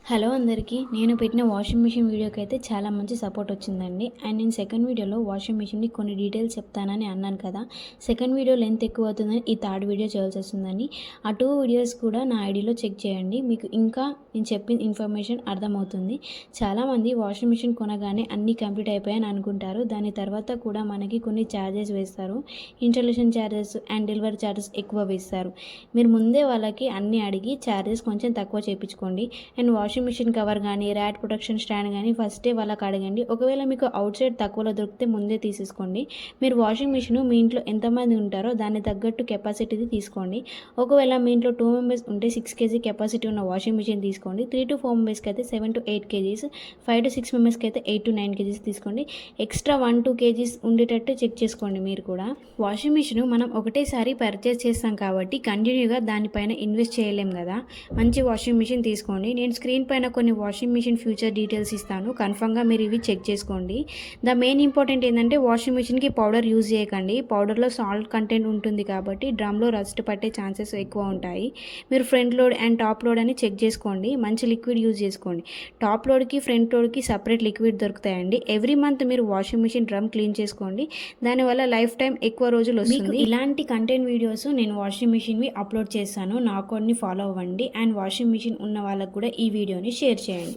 Hello అందరికీ. నేను పెట్టిన వాషింగ్ మిషన్ వీడియోకి అయితే చాలా మంచి సపోర్ట్ వచ్చిందండి. అండ్ నేను సెకండ్ వీడియోలో వాషింగ్ మిషన్‌ని కొన్ని డీటెయిల్స్ చెప్తానని అన్నాను కదా! సెకండ్ వీడియో లెంత్ ఎక్కువ అవుతుందని ఈ థర్డ్ వీడియో చేయాల్సి వస్తుందని. ఆ 2 వీడియోస్ కూడా నా ఐడీలో చెక్ చేయండి. మీకు ఇంకా నేను చెప్పిన ఇన్ఫర్మేషన్ అర్థమవుతుంది. చాలామంది వాషింగ్ మిషన్ కొనగానే అన్నీ కంప్లీట్ అయిపోయాయని అనుకుంటారు. దాని తర్వాత కూడా మనకి కొన్ని ఛార్జెస్ వేస్తారు. Installation charges and delivery charges ఎక్కువ వేస్తారు. మీరు ముందే వాళ్ళకి అన్నీ అడిగి ఛార్జెస్ కొంచెం తక్కువ చేపించుకోండి. అండ్ వాషింగ్ మిషన్ కవర్ కానీ ర్యాట్ ప్రొటెక్షన్ స్టాండ్ కానీ ఫస్టే వాళ్ళకి అడగండి. ఒకవేళ మీకు అవుట్ సైడ్ తక్కువలో దొరికితే ముందే తీసేసుకోండి. మీరు వాషింగ్ మిషన్ మీ ఇంట్లో ఎంతమంది ఉంటారో దాన్ని తగ్గట్టు కెపాసిటీది తీసుకోండి. ఒకవేళ మీ ఇంట్లో 2 మెంబర్స్ ఉంటే 6 కేజీ కెపాసిటీ ఉన్న వాషింగ్ మిషన్ తీసుకోండి. 3 to 4 మెంబర్స్కి అయితే 7 to 8 కేజీస్, 5 to 6 మెంబర్స్కి అయితే 8 to 9 కేజీస్ తీసుకోండి. ఎక్స్ట్రా 1-2 కేజీస్ ఉండేటట్టు చెక్ చేసుకోండి. మీరు కూడా వాషింగ్ మిషన్ మనం ఒకటేసారి పర్చేస్ చేస్తాం కాబట్టి కంటిన్యూగా దానిపైన ఇన్వెస్ట్ చేయలేం కదా. మంచి వాషింగ్ మిషన్ తీసుకోండి. నేను స్క్రీన్ పైన కొన్ని వాషింగ్ మిషన్ ఫ్యూచర్ డీటెయిల్స్ ఇస్తాను. కన్ఫర్మ్గా మీరు ఇవి చెక్ చేసుకోండి. ద మెయిన్ ఇంపార్టెంట్ ఏంటంటే వాషింగ్ మిషన్కి పౌడర్ యూజ్ చేయకండి. పౌడర్లో సాల్ట్ కంటెంట్ ఉంటుంది కాబట్టి డ్రమ్లో రస్ట్ పట్టే ఛాన్సెస్ ఎక్కువ ఉంటాయి. మీరు front load and top load అని చెక్ చేసుకోండి. మంచి లిక్విడ్ యూజ్ చేసుకోండి. టాప్ లోడ్కి ఫ్రంట్ లోడ్కి సపరేట్ లిక్విడ్ దొరుకుతాయండి. ఎవ్రీ మంత్ మీరు వాషింగ్ మిషన్ డ్రమ్ క్లీన్ చేసుకోండి. దానివల్ల లైఫ్ టైం ఎక్కువ రోజులు వస్తుంది. ఇలాంటి కంటెంట్ వీడియోస్ నేను వాషింగ్ మిషన్వి అప్లోడ్ చేస్తాను. నా అకౌంట్ని ఫాలో అవ్వండి. అండ్ వాషింగ్ మిషన్ ఉన్న వాళ్ళకు కూడా ఈ వీడియోని షేర్ చేయండి.